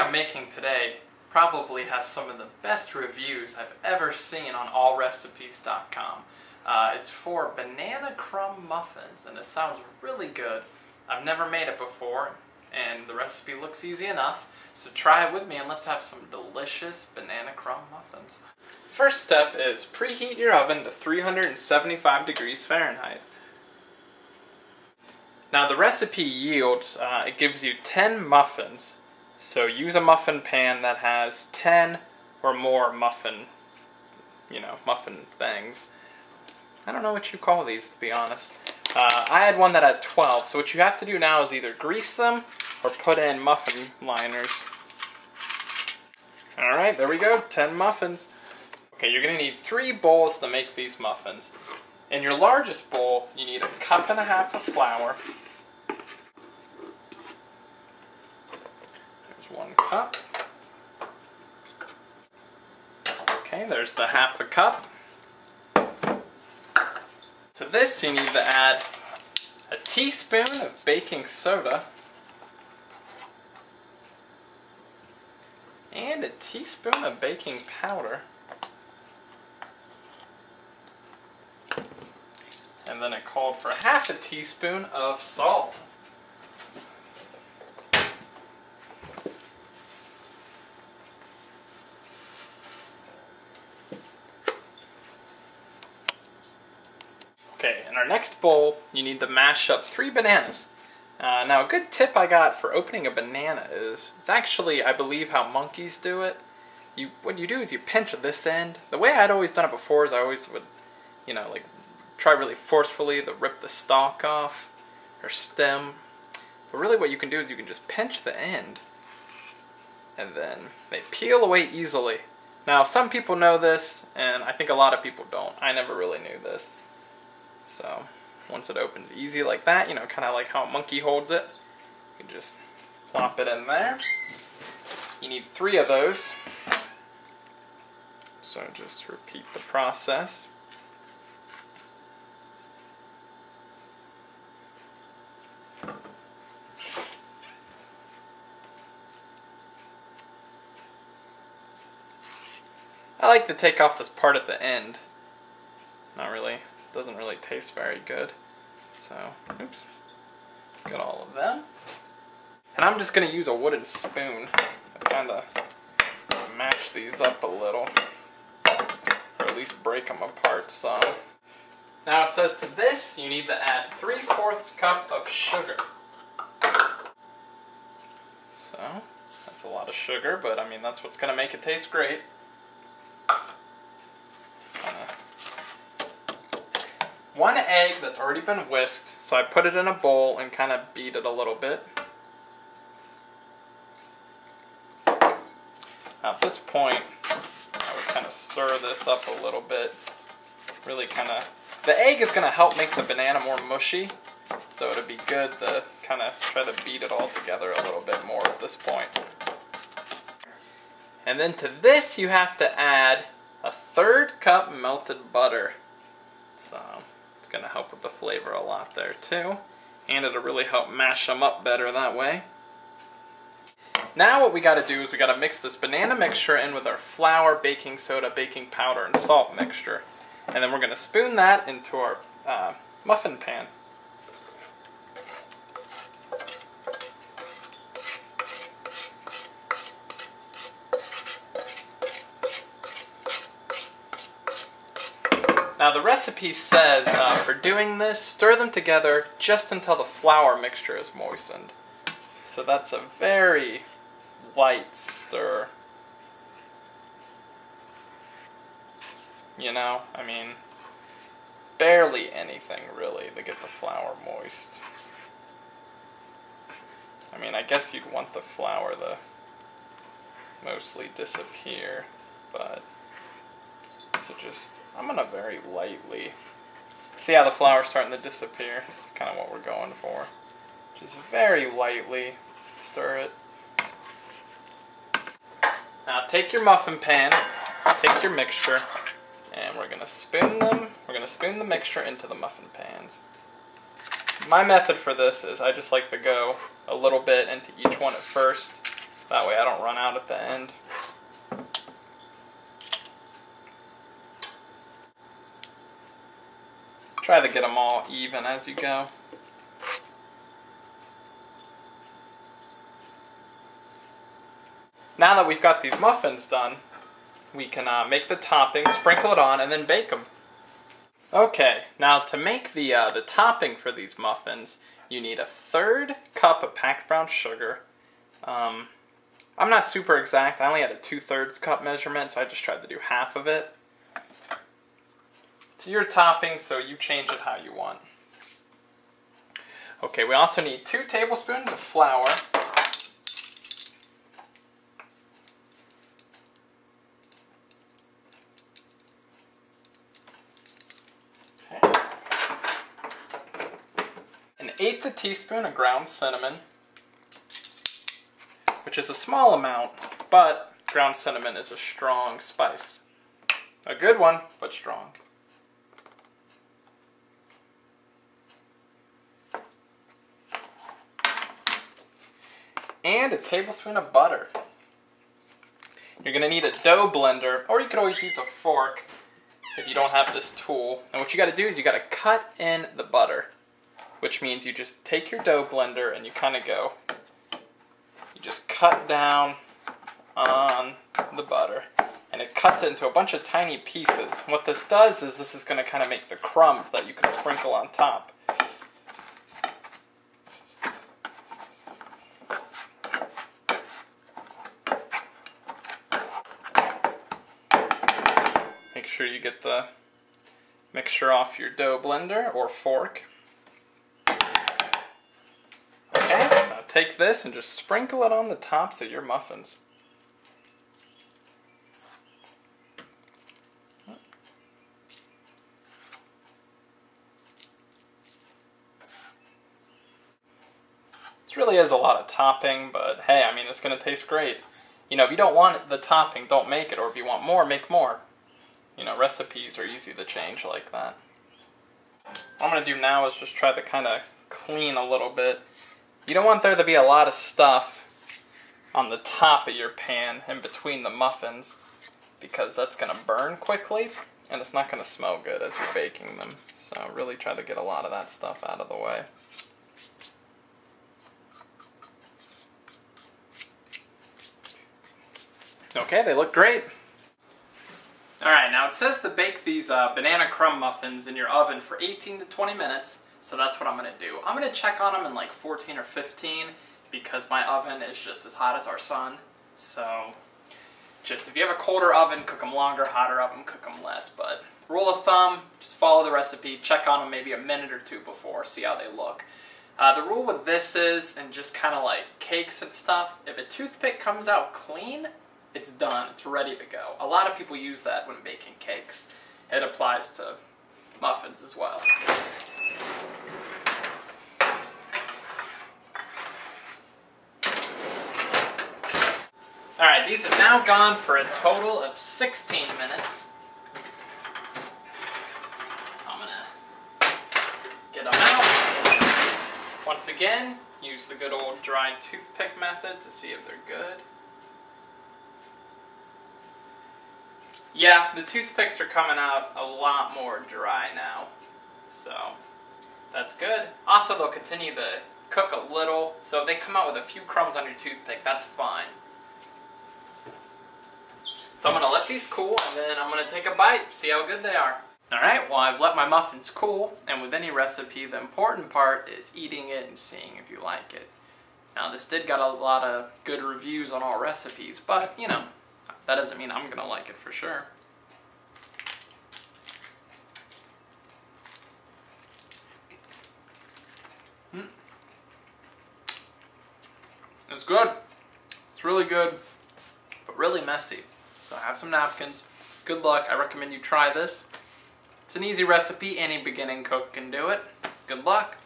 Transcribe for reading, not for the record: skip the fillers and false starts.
I'm making today probably has some of the best reviews I've ever seen on allrecipes.com. It's for banana crumb muffins, and it sounds really good. I've never made it before, and the recipe looks easy enough, so try it with me and let's have some delicious banana crumb muffins. First step is preheat your oven to 375 degrees Fahrenheit. Now the recipe yields, it gives you 10 muffins, so use a muffin pan that has 10 or more muffin things. I don't know what you call these, to be honest. I had one that had 12, so what you have to do now is either grease them or put in muffin liners. Alright, there we go, 10 muffins. Okay, you're going to need 3 bowls to make these muffins. In your largest bowl, you need 1.5 cups of flour. There's 1 cup. Okay, there's the 1/2 cup. To this, you need to add a teaspoon of baking soda and a teaspoon of baking powder. And then it called for 1/2 teaspoon of salt. Okay, in our next bowl, you need to mash up 3 bananas. Now, a good tip I got for opening a banana is, it's actually, I believe, how monkeys do it. What you do is you pinch this end. The way I'd always done it before is I always would, like, try really forcefully to rip the stalk off, or stem. But really what you can do is you can just pinch the end, and then they peel away easily. Now, some people know this, and I think a lot of people don't. I never really knew this. So, once it opens easy like that, kind of like how a monkey holds it, you can just plop it in there. You need 3 of those. So just repeat the process. I like to take off this part at the end. Not really. Doesn't really taste very good. So, oops. Got all of them. And I'm just going to use a wooden spoon to kind of mash these up a little. Or at least break them apart some. Now it says to this you need to add 3/4 cup of sugar. So, that's a lot of sugar, but I mean that's what's going to make it taste great. 1 egg that's already been whisked, so I put it in a bowl and kind of beat it a little bit. Now at this point, I would kind of stir this up a little bit. Really kind of... The egg is going to help make the banana more mushy, so it'd be good to kind of try to beat it all together a little bit more at this point. And then to this you have to add 1/3 cup melted butter. So... it's going to help with the flavor a lot there too, and it'll really help mash them up better that way. Now what we got to do is we got to mix this banana mixture in with our flour, baking soda, baking powder, and salt mixture, and then we're going to spoon that into our muffin pan. Now the recipe says for doing this, stir them together just until the flour mixture is moistened. So that's a very light stir. I mean, barely anything really to get the flour moist. I mean, I guess you'd want the flour to mostly disappear, but... so just, I'm going to very lightly, see how the flour's starting to disappear? That's kind of what we're going for. Just very lightly stir it. Now take your muffin pan, take your mixture, and we're going to spoon them. We're going to spoon the mixture into the muffin pans. My method for this is I just like to go a little bit into each one at first, That way I don't run out at the end. Try to get them all even as you go. Now that we've got these muffins done, we can make the topping, sprinkle it on, and then bake them. Okay, now to make the topping for these muffins, you need 1/3 cup of packed brown sugar. I'm not super exact. I only had a 2/3 cup measurement, so I just tried to do half of it. It's your topping, so you change it how you want. Okay, we also need 2 tablespoons of flour. Okay. 1/8 teaspoon of ground cinnamon, which is a small amount, but ground cinnamon is a strong spice. A good one, but strong. And a tablespoon of butter. You're going to need a dough blender, or you could always use a fork if you don't have this tool. And what you got to do is you got to cut in the butter, which means you just take your dough blender and you kind of go, you just cut down on the butter, and it cuts it into a bunch of tiny pieces. What this does is this is going to kind of make the crumbs that you can sprinkle on top. Make sure you get the mixture off your dough blender or fork. Okay, now take this and just sprinkle it on the tops of your muffins. This really is a lot of topping, but hey, I mean, it's going to taste great. You know, if you don't want the topping, don't make it, or if you want more, make more. You know, recipes are easy to change like that. What I'm going to do now is just try to kind of clean a little bit. You don't want there to be a lot of stuff on the top of your pan in between the muffins, because that's going to burn quickly and it's not going to smell good as you're baking them. So really try to get a lot of that stuff out of the way. Okay, they look great. Alright, now it says to bake these banana crumb muffins in your oven for 18 to 20 minutes, so that's what I'm going to do. I'm going to check on them in like 14 or 15 because my oven is just as hot as our sun. So, just if you have a colder oven, cook them longer, hotter oven, cook them less. But rule of thumb, just follow the recipe, check on them maybe a minute or two before, see how they look. The rule with this is, and just kind of like cakes and stuff, if a toothpick comes out clean, it's done, it's ready to go. A lot of people use that when baking cakes. It applies to muffins as well. Alright, these have now gone for a total of 16 minutes. So I'm gonna get them out. Once again, use the good old dry toothpick method to see if they're good. Yeah, the toothpicks are coming out a lot more dry now, so that's good. Also, they'll continue to cook a little, so if they come out with a few crumbs on your toothpick, that's fine. So I'm going to let these cool, and then I'm going to take a bite, see how good they are. Alright, well I've let my muffins cool, and with any recipe, the important part is eating it and seeing if you like it. Now, this did got a lot of good reviews on all recipes, but, you know, that doesn't mean I'm going to like it for sure. It's good. It's really good, but really messy. So have some napkins. Good luck. I recommend you try this. It's an easy recipe. Any beginning cook can do it. Good luck.